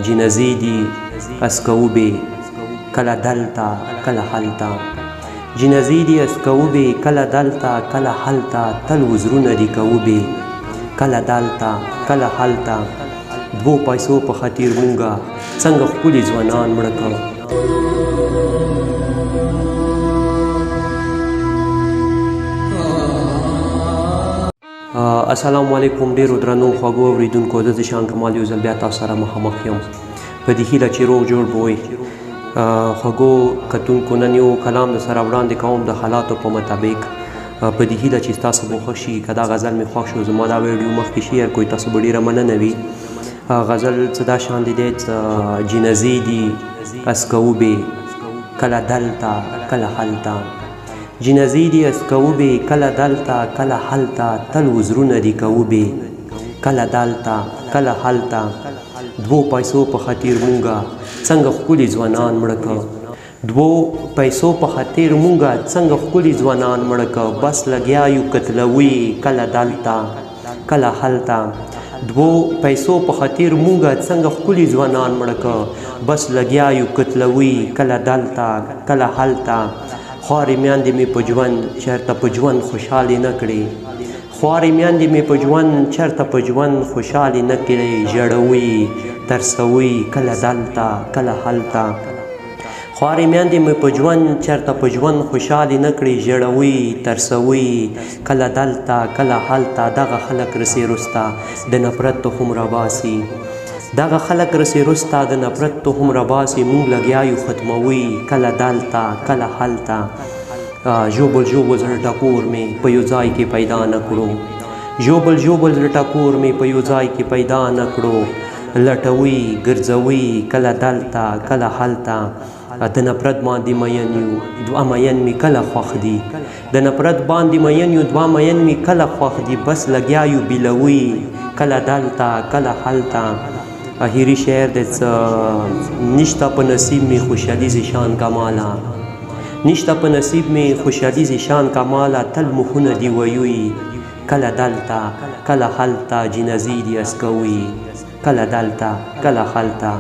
جنازې دي اسکوبې کله دلته کله هلته جنازې دي اسکوبې کله دلته کله هلته تل وزرونه دي کوبې کله دلته کله هلته دوو پیسو په خاطر مونږه څنګه ښکلي ځوانان مړه کړ. السلام علیکم. ډېرو درنو خوږو اورېدونکو، زه ذیشان کمال یو ځل بیا تاسو سره مخامخ یم په دې هیله چې روغ جوړ به وئ. خوږو کتونکو، نن یو کلام د سره وړاندې کوم د حالاتو په مطابق په دې هیله چې ستاسو به خوښ شي. که دا غزل مې خوښ شو زما دا ویډیو مخکې شیر کوئ، تاسو به ډېره مننه وي. غزل څه دا شان دی جنازې دي اسکوبې کله دلته کله هلته جنازې دي اسکوبې کله دلته کله هلته تل وزرونه دي کوبې کله دلته کله هلته دوو پیسو په خاطر مونږه څنګه ښکلي ځوانان مړه کړه. دوو پیسو په خاطر مونږه څنګه ښکلي ځوانان مړه کړه. بس لګیا یو قتلوي کله دلته کله هلته دوو پیسو په خاطر مونږه څنګه ښکلي ځوانان مړه کړه. بس لګیا یو قتلوي کله دلته کله هلته خوارې میندې مې په ژوند چېرته په ژوند خوشحالې نه کړې. خوارې میندې مې په ژوند چېرته په ژوند خوشحالې نه کړې. ژړوي ترسوي کله دلته کله هلته خوارې میندې مې په ژوند چېرته په ژوند خوشحالې نه کړې. ژړوي ترسوي کله دلته کله هلته دغه خلک رسې رسته د نفرت تخم راباسي. دغه خلک رسې رسته د نفرت تخم راباسي. مونږ لګیا یو ختموي کله دلته کله هلته ژوبل ژوبل زړه ټکور مې په یو ځای کې پیدا نه کړو. ژوبل ژوبل زړه ټکور مې په یو ځای کې پیدا نه کړو. لټوي ګرځوي کله دلته کله هلته د نفرت باندې مین یو دوه مین مې کله خوښ دي. د نفرت باندې مین یو دوه مین مې کله خوښ دي. بس لګیا یو بیلوي کله دلته کله هلته. اخیری شعر د نشته په نصیب می خوشحالي ذیشان کماله نشته په نصیب می خوشحالي ذیشان کماله تل مخونه دی ویوي کله دلته کله هلته جنازې دي اسکوي کله دلته کله هلته.